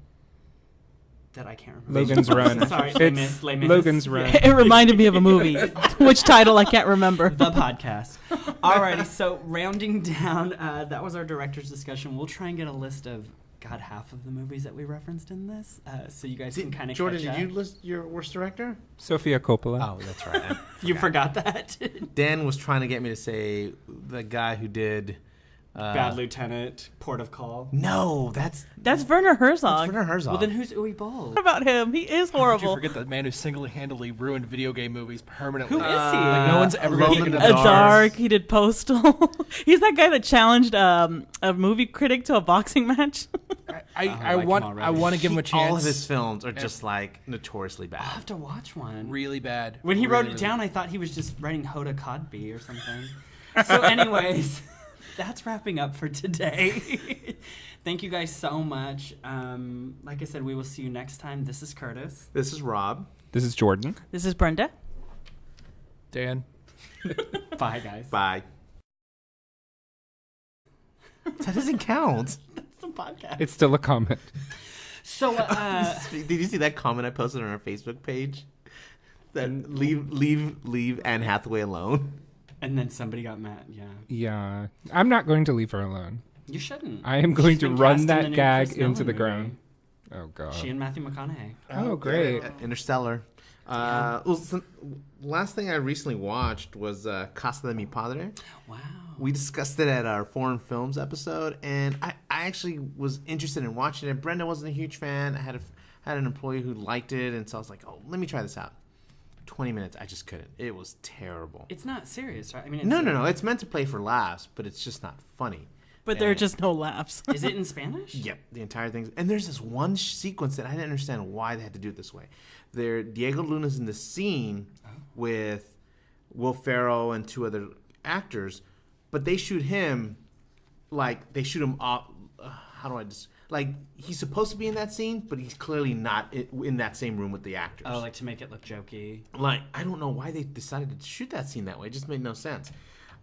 that I can't remember. Logan's Run. Sorry, It's Les Mis. Logan's Run. It reminded me of a movie, which title I can't remember. The podcast. Alrighty, so rounding down, that was our director's discussion. We'll try and get a list of half of the movies that we referenced in this, so you guys can kind of Jordan, catch did up. you list your worst director? Sofia Coppola. Oh, that's right. You forgot that? Dan was trying to get me to say the guy who did Bad Lieutenant, Port of Call. No, that's Werner Herzog. Werner Herzog. Well, then who's Uwe Boll? What about him? He is How could you horrible. forget the man who single-handedly ruined video game movies permanently? Who is he? Like, no one's ever Alone going to in get the A into Dark. He did Postal. He's that guy that challenged a movie critic to a boxing match. I like him want already. to give him a chance. All of his films are just like notoriously I'll bad. have to watch one. Really bad. When he Really, wrote it down, I thought he was just writing Hoda Kotb or something. So anyways, that's wrapping up for today. Thank you guys so much. Like I said, we will see you next time. This is Curtis. This is Rob. This is Jordan. This is Brenda. Dan. Bye, guys. Bye. That doesn't count. That's the podcast. It's still a comment. So, Did you see that comment I posted on our Facebook page? That leave Anne Hathaway alone. and then somebody got mad. Yeah, Yeah. I'm not going to leave her alone. you shouldn't. I am going She's to been run cast in that the new gag Chris into the Nolan ground. movie. Oh, God. She and Matthew McConaughey. Oh, great. Interstellar. Last thing I recently watched was Casa de Mi Padre. Wow. We discussed it at our foreign films episode, and I actually was interested in watching it. Brenda wasn't a huge fan. I had an employee who liked it, and so I was like, "Oh, let me try this out." 20 minutes, I just couldn't. It was terrible. It's not serious, right? I mean, it's, No. It's meant to play for laughs, but it's just not funny. But there are just no laughs. Is it in Spanish? Yep, the entire thing. And there's this one sequence that I didn't understand why they had to do it this way. Diego Luna's in the scene with Will Ferrell and two other actors, but they shoot him like they shoot him off. How do I just like he's supposed to be in that scene, but he's clearly not in that same room with the actors. Oh, like to make it look jokey. Like I don't know why they decided to shoot that scene that way. It just made no sense.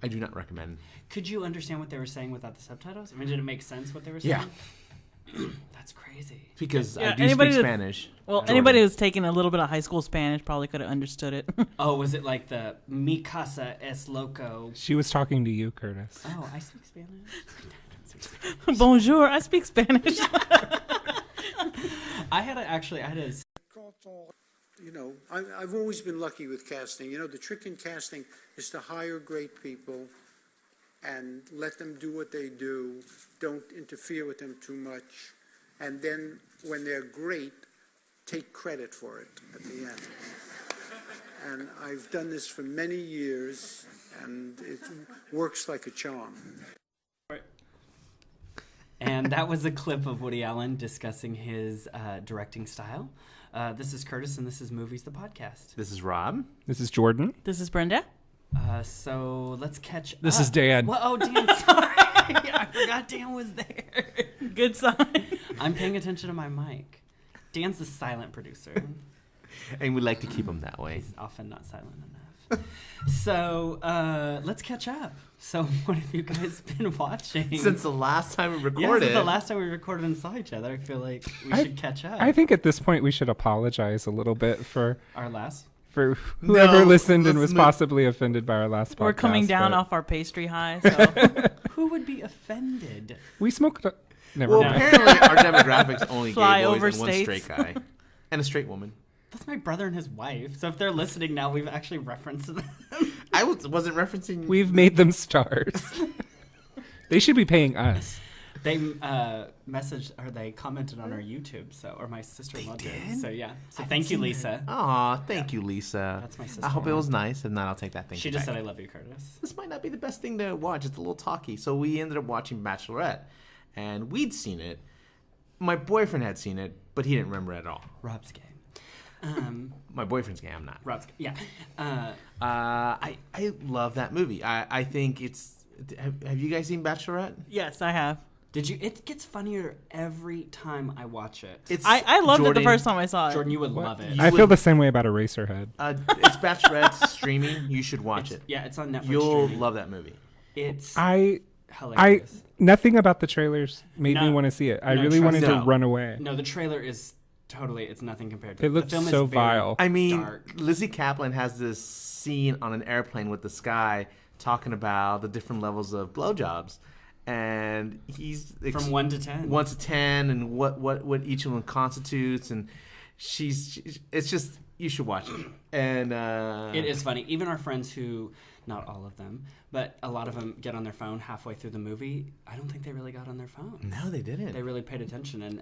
I do not recommend. Could you understand what they were saying without the subtitles? I mean, did it make sense what they were saying? Yeah. That's crazy. Because Yeah, I do anybody speak that- Spanish. Well, Jordan. anybody who's taken a little bit of high school Spanish probably could have understood it. Oh, was it like the Mi casa es loco? She was talking to you, Curtis. Oh, I speak Spanish. Bonjour, I speak Spanish. I had a You know, I've always been lucky with casting. You know, the trick in casting is to hire great people and let them do what they do. Don't interfere with them too much. And then when they're great, take credit for it at the end. And I've done this for many years, and it works like a charm. And that was a clip of Woody Allen discussing his directing style. This is Curtis, and this is Movies, the podcast. This is Rob. This is Jordan. This is Brenda. So let's catch This up. is Dan. Well, oh, Dan, sorry. I forgot Dan was there. Good sign. I'm paying attention to my mic. Dan's the silent producer. And we like to keep them that way. He's often not silent enough. So let's catch up. So what have you guys been watching? Since the last time we yeah, recorded. since the last time we recorded and saw each other, I feel like we should catch up. I think at this point we should apologize a little bit for Our last? whoever No, listened and let's was move- possibly offended by our last podcast. We're coming down but off our pastry high, so Who would be offended? We smoked. Never Well, mind. apparently our demographics only Fly gay boys over and one states. straight guy. And a straight woman. That's my brother and his wife. So if they're listening now, we've actually referenced them. I wasn't referencing... We've made them stars. They should be paying us. They messaged or they commented on our YouTube, or my sister-in-law did. So yeah. So thank you, Lisa. Aw, thank you, Lisa. That's my I hope it sister-in-law. was nice. If not, I'll take that thing She just back. said I love you, Curtis. This might not be the best thing to watch. It's a little talky. So we ended up watching Bachelorette. And we'd seen it. My boyfriend had seen it, but he didn't remember it at all. Rob's gay. My boyfriend's gay. I'm not. Rob's gay. Yeah. I love that movie. I think it's... Have you guys seen Bachelorette? yes, I have. Did you? It gets funnier every time I watch it. It's I loved it the Jordan- first time I saw it. Jordan, you would love it. I feel the same way about Eraserhead. It's Bachelorette streaming. You should watch it. Yeah, it's on Netflix. You'll streaming. love that movie. It's I hilarious. nothing about the trailers made me No. want to see it. I No, really trust wanted me. to No. run away. No, the trailer is totally. It's nothing compared to It looked the film. so is very vile. I mean, dark. Lizzie Kaplan has this scene on an airplane with this guy talking about the different levels of blowjobs, and he's From 1 to 10. 1 to 10, and what each of them constitutes, and it's just you should watch it. And It is funny. Even our friends who, not all of them, but a lot of them get on their phone halfway through the movie. I don't think they really got on their phone. No, they didn't. They really paid attention, and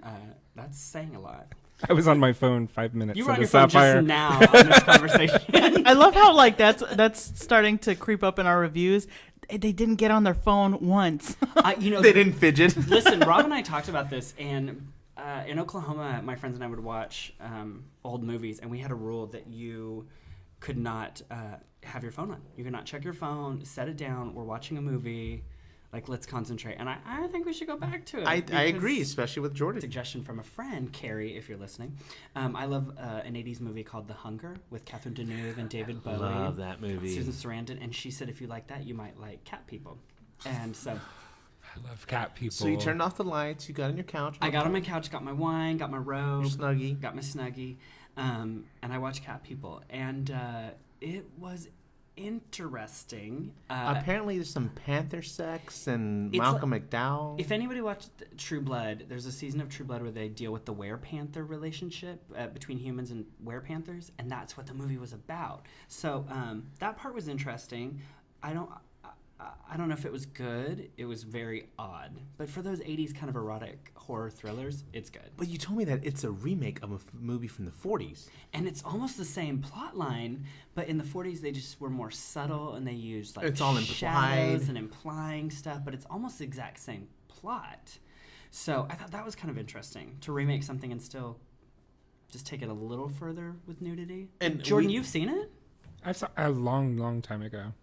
that's saying a lot. I was on my phone 5 minutes You were on into your phone Sapphire. just now on this conversation. I love how like that's starting to creep up in our reviews. They didn't get on their phone once. They didn't fidget. Listen, Rob and I talked about this, and in Oklahoma, my friends and I would watch old movies, and we had a rule that you could not have your phone on. You could not check your phone, set it down. We're watching a movie. Like, let's concentrate. And I think we should go back to it. I because- agree, especially with Jordan. Suggestion from a friend, Carrie, if you're listening. I love an 80s movie called The Hunger with Catherine Deneuve and David Bowie. Love that movie. Susan Sarandon. And she said if you like that, you might like cat people. And so I love cat people. So you turned off the lights. You got on your couch. I got on my couch, got my wine, got my robe, Your Snuggie. got my Snuggie, and I watched Cat People, and it was interesting. Apparently, there's some Panther sex and It's Malcolm McDowell. If anybody watched True Blood, there's a season of True Blood where they deal with the were-panther relationship between humans and were-panthers, and that's what the movie was about. So that part was interesting. I don't know if it was good. It was very odd. But for those 80s kind of erotic horror thrillers, it's good. But you told me that it's a remake of a movie from the 40s. And it's almost the same plot line, but in the 40s they just were more subtle and they used like It's all shadows implied. and implying stuff, but it's almost the exact same plot. So I thought that was kind of interesting to remake something and still just take it a little further with nudity. And Jordan, you've seen it? I saw a long time ago.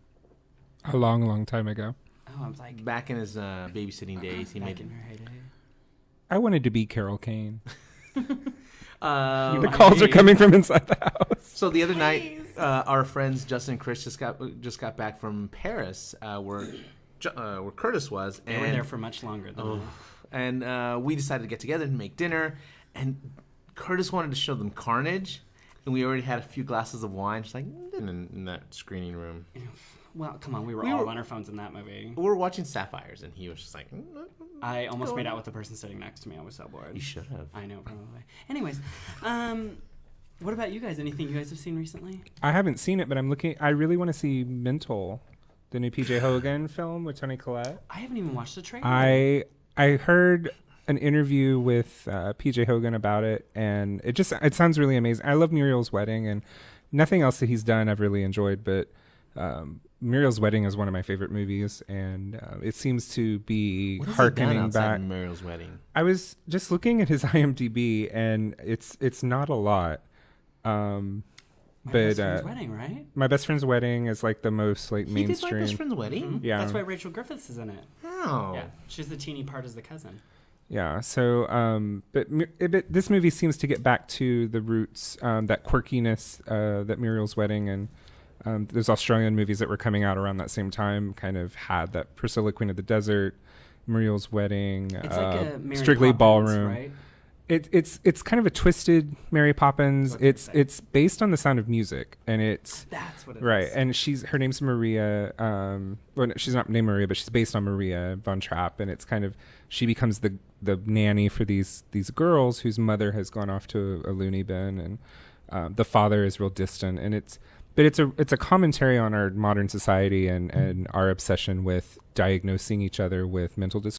A long time ago. Oh, I was like Back in his babysitting days, he back made in her heyday. I wanted to be Carol Kane. You The might calls are be. coming from inside the house. So the other night, our friends Justin and Chris just got back from Paris, where Curtis was, They and were there for much longer than that. and we decided to get together and make dinner. And Curtis wanted to show them Carnage, and we already had a few glasses of wine. She's like, in that screening room. Well, come on, we were We all were- on our phones in that movie. We were watching Sapphires, and he was just like, I almost made out with the person sitting next to me. I was so bored. you should have. I know, probably. Anyways, what about you guys? Anything you guys have seen recently? I haven't seen it, but I'm looking. I really want to see Mental, the new PJ Hogan film with Toni Collette. I haven't even watched the trailer. I heard an interview with PJ Hogan about it, and it sounds really amazing. I love Muriel's Wedding, and nothing else that he's done I've really enjoyed, but Muriel's Wedding is one of my favorite movies, and it seems to be What has he done harkening outside back. Muriel's Wedding? I was just looking at his IMDb, and it's not a lot. My But Best Friend's Wedding, right? My Best Friend's Wedding is like the most like He did My mainstream. Best Friend's Wedding? Yeah, That's why Rachel Griffiths is in it. Oh. Yeah, she's the teeny part as the cousin. yeah. So, but this movie seems to get back to the roots, that quirkiness that Muriel's Wedding and those Australian movies that were coming out around that same time kind of had that Priscilla Queen of the Desert, Muriel's Wedding, It's like a Mary Strictly Poppins, Ballroom. right? It's kind of a twisted Mary Poppins. That's what I was gonna It's based on The Sound of Music, and it's That's what it right. is. And her name's Maria. Well, no, she's not named Maria, but she's based on Maria von Trapp, and it's kind of she becomes the nanny for these girls whose mother has gone off to a loony bin, and the father is real distant, and it's a commentary on our modern society and our obsession with diagnosing each other with mental disorders.